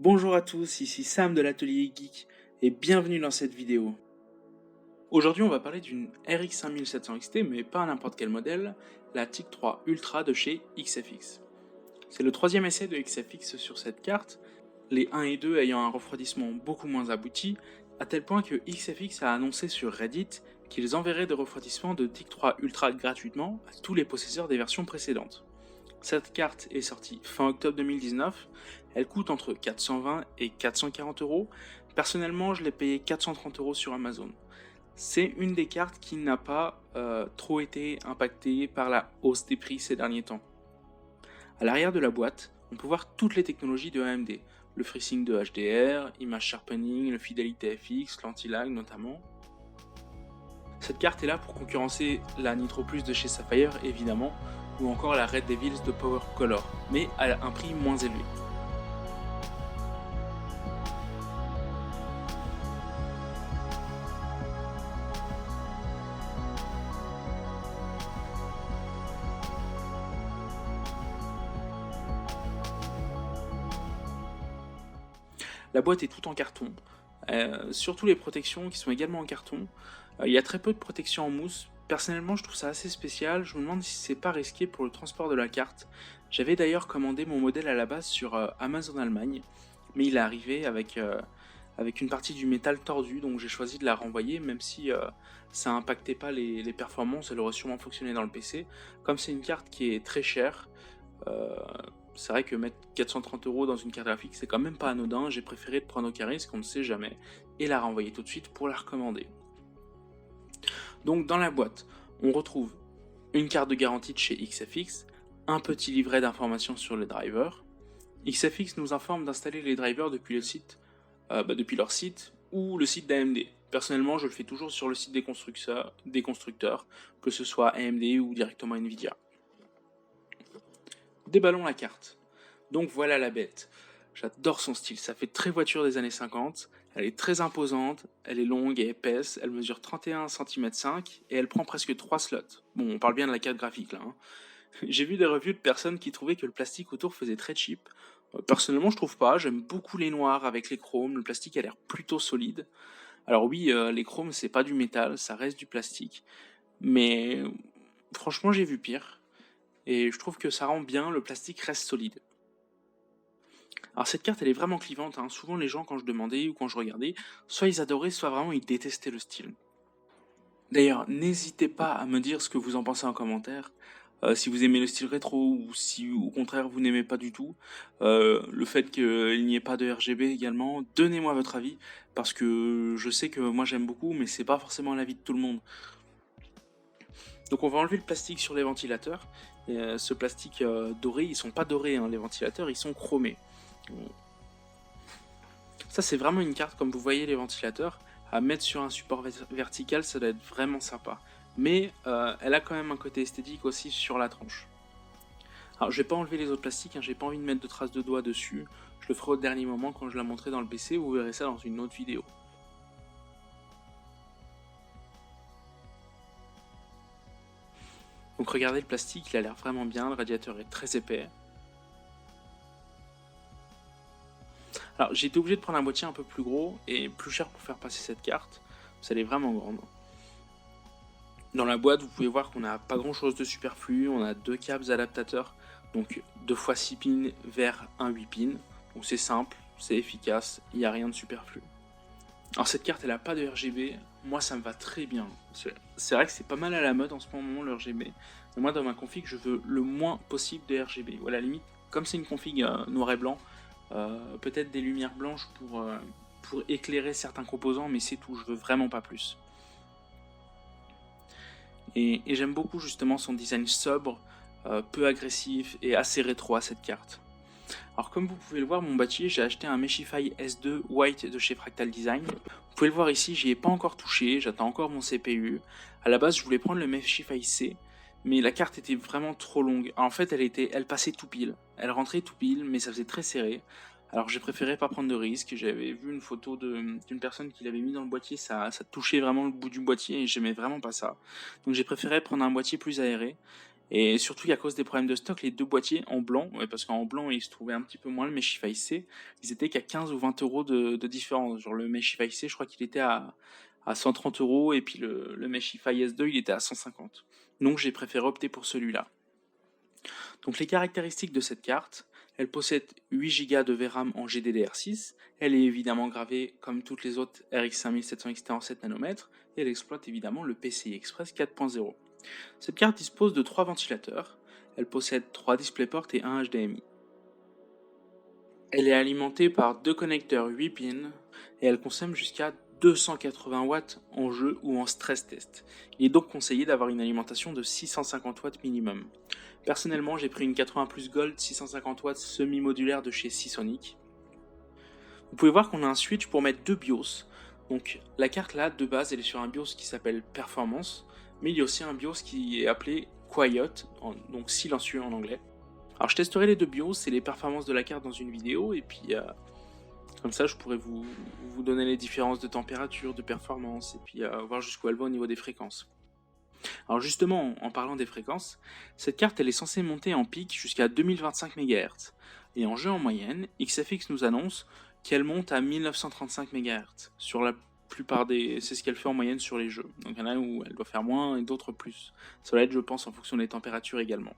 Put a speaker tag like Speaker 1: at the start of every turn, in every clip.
Speaker 1: Bonjour à tous, ici Sam de l'Atelier Geek et bienvenue dans cette vidéo. Aujourd'hui on va parler d'une RX 5700 XT mais pas n'importe quel modèle, la TIC 3 Ultra de chez XFX. C'est le troisième essai de XFX sur cette carte, les 1 et 2 ayant un refroidissement beaucoup moins abouti, à tel point que XFX a annoncé sur Reddit qu'ils enverraient des refroidissements de TIC 3 Ultra gratuitement à tous les possesseurs des versions précédentes. Cette carte est sortie fin octobre 2019, elle coûte entre 420 et 440 euros. Personnellement, je l'ai payé 430 euros sur Amazon. C'est une des cartes qui n'a pas trop été impactée par la hausse des prix ces derniers temps. À l'arrière de la boîte, on peut voir toutes les technologies de AMD, le FreeSync de HDR, Image Sharpening, le Fidelity FX, l'anti-lag notamment. Cette carte est là pour concurrencer la Nitro Plus de chez Sapphire évidemment, ou encore la Red Devils de Power Color, mais à un prix moins élevé. La boîte est toute en carton, surtout les protections qui sont également en carton. Il y a très peu de protections en mousse. Personnellement, je trouve ça assez spécial. Je me demande si c'est pas risqué pour le transport de la carte. J'avais d'ailleurs commandé mon modèle à la base sur Amazon Allemagne, mais il est arrivé avec une partie du métal tordu, donc j'ai choisi de la renvoyer, même si ça impactait pas les performances, elle aurait sûrement fonctionné dans le PC. Comme c'est une carte qui est très chère, euh, c'est vrai que mettre 430 euros dans une carte graphique, c'est quand même pas anodin. J'ai préféré de prendre au carré, parce qu'on ne sait jamais, et la renvoyer tout de suite pour la recommander. Donc dans la boîte, on retrouve une carte de garantie de chez XFX, un petit livret d'informations sur les drivers. XFX nous informe d'installer les drivers depuis depuis leur site ou le site d'AMD. Personnellement, je le fais toujours sur le site des constructeurs, que ce soit AMD ou directement Nvidia. Déballons la carte. Donc voilà la bête. J'adore son style, ça fait très voiture des années 50, elle est très imposante, elle est longue et épaisse, elle mesure 31 cm 5 et elle prend presque 3 slots. Bon, on parle bien de la carte graphique là. J'ai vu des reviews de personnes qui trouvaient que le plastique autour faisait très cheap. Personnellement, je trouve pas, j'aime beaucoup les noirs avec les chromes, le plastique a l'air plutôt solide. Alors oui, les chromes c'est pas du métal, ça reste du plastique, mais franchement j'ai vu pire, et je trouve que ça rend bien, le plastique reste solide. Alors cette carte elle est vraiment clivante, hein. Souvent les gens quand je demandais ou quand je regardais, soit ils adoraient, soit vraiment ils détestaient le style. D'ailleurs, n'hésitez pas à me dire ce que vous en pensez en commentaire, si vous aimez le style rétro ou si au contraire vous n'aimez pas du tout. Le fait qu'il n'y ait pas de RGB également, donnez-moi votre avis, parce que je sais que moi j'aime beaucoup, mais c'est pas forcément l'avis de tout le monde. Donc on va enlever le plastique sur les ventilateurs. Et, ce plastique doré, ils sont pas dorés hein, les ventilateurs, ils sont chromés. Ça c'est vraiment une carte, comme vous voyez les ventilateurs, à mettre sur un support vertical, ça doit être vraiment sympa. Mais elle a quand même un côté esthétique aussi sur la tranche. Alors je vais pas enlever les autres plastiques, hein, j'ai pas envie de mettre de traces de doigts dessus. Je le ferai au dernier moment quand je la montrerai dans le PC, vous verrez ça dans une autre vidéo. Donc regardez le plastique, il a l'air vraiment bien, le radiateur est très épais. Alors j'ai été obligé de prendre un boîtier un peu plus gros et plus cher pour faire passer cette carte, parce qu'elle est vraiment grande. Dans la boîte, vous pouvez voir qu'on n'a pas grand chose de superflu, on a deux câbles adaptateurs, donc 2 x 6 pins vers un 8 pins, donc c'est simple, c'est efficace, il n'y a rien de superflu. Alors cette carte elle a pas de RGB, moi ça me va très bien, c'est vrai que c'est pas mal à la mode en ce moment le RGB, mais moi dans ma config je veux le moins possible de RGB, ou à la limite, comme c'est une config noir et blanc, peut-être des lumières blanches pour éclairer certains composants, mais c'est tout, je veux vraiment pas plus. Et j'aime beaucoup justement son design sobre, peu agressif et assez rétro à cette carte. Alors comme vous pouvez le voir, mon boîtier, j'ai acheté un Meshify S2 White de chez Fractal Design. Vous pouvez le voir ici, j'y ai pas encore touché, j'attends encore mon CPU. À la base, je voulais prendre le Meshify C, mais la carte était vraiment trop longue. En fait, elle passait tout pile. Elle rentrait tout pile, mais ça faisait très serré. Alors j'ai préféré pas prendre de risque. J'avais vu une photo d'une personne qui l'avait mis dans le boîtier, ça touchait vraiment le bout du boîtier et j'aimais vraiment pas ça. Donc j'ai préféré prendre un boîtier plus aéré. Et surtout qu'à cause des problèmes de stock, les deux boîtiers en blanc, ouais, parce qu'en blanc il se trouvait un petit peu moins le Meshify C, ils étaient qu'à 15 ou 20 euros de différence. Genre le Meshify C, je crois qu'il était à 130 euros, et puis le Meshify S2 il était à 150. Donc j'ai préféré opter pour celui-là. Donc les caractéristiques de cette carte, elle possède 8 Go de VRAM en GDDR6, elle est évidemment gravée comme toutes les autres RX 5700 XT en 7 nanomètres, et elle exploite évidemment le PCI Express 4.0. Cette carte dispose de 3 ventilateurs, elle possède 3 DisplayPort et un HDMI. Elle est alimentée par 2 connecteurs 8 pins et elle consomme jusqu'à 280 watts en jeu ou en stress test. Il est donc conseillé d'avoir une alimentation de 650 watts minimum. Personnellement, j'ai pris une 80 Plus Gold 650 watts semi-modulaire de chez Seasonic. Vous pouvez voir qu'on a un switch pour mettre deux BIOS. Donc la carte là, de base, elle est sur un BIOS qui s'appelle Performance, mais il y a aussi un BIOS qui est appelé Quiet, donc silencieux en anglais. Alors je testerai les deux BIOS et les performances de la carte dans une vidéo, et puis comme ça je pourrais vous donner les différences de température, de performance, et puis voir jusqu'où elle va au niveau des fréquences. Alors justement, en parlant des fréquences, cette carte elle est censée monter en pic jusqu'à 2025 MHz. Et en jeu en moyenne, XFX nous annonce qu'elle monte à 1935 MHz. Sur la plupart des... C'est ce qu'elle fait en moyenne sur les jeux. Donc il y en a où elle doit faire moins et d'autres plus. Ça va être, je pense, en fonction des températures également.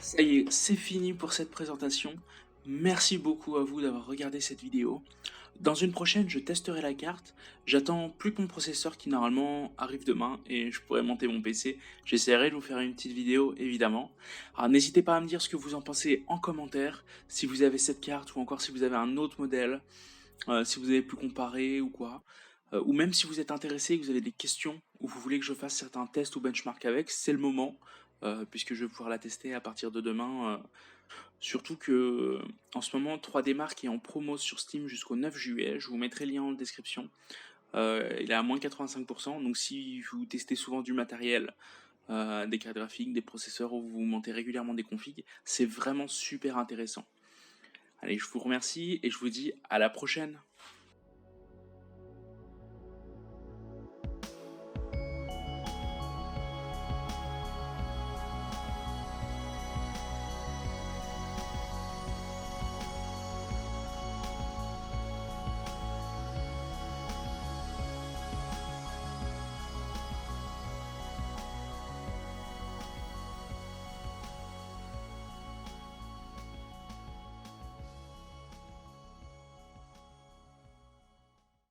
Speaker 1: Ça y est, c'est fini pour cette présentation. Merci beaucoup à vous d'avoir regardé cette vidéo. Dans une prochaine, je testerai la carte. J'attends plus que mon processeur qui normalement arrive demain et je pourrai monter mon PC. J'essaierai de vous faire une petite vidéo évidemment. Alors n'hésitez pas à me dire ce que vous en pensez en commentaire, si vous avez cette carte ou encore si vous avez un autre modèle, si vous avez pu comparer ou quoi. Ou même si vous êtes intéressé et que vous avez des questions ou vous voulez que je fasse certains tests ou benchmark avec, c'est le moment, puisque je vais pouvoir la tester à partir de demain. Surtout que en ce moment 3D Mark est en promo sur Steam jusqu'au 9 juillet, je vous mettrai le lien en description. Il est à moins 85%, donc si vous testez souvent du matériel, des cartes graphiques, des processeurs, ou vous montez régulièrement des configs, c'est vraiment super intéressant. Allez, je vous remercie et je vous dis à la prochaine.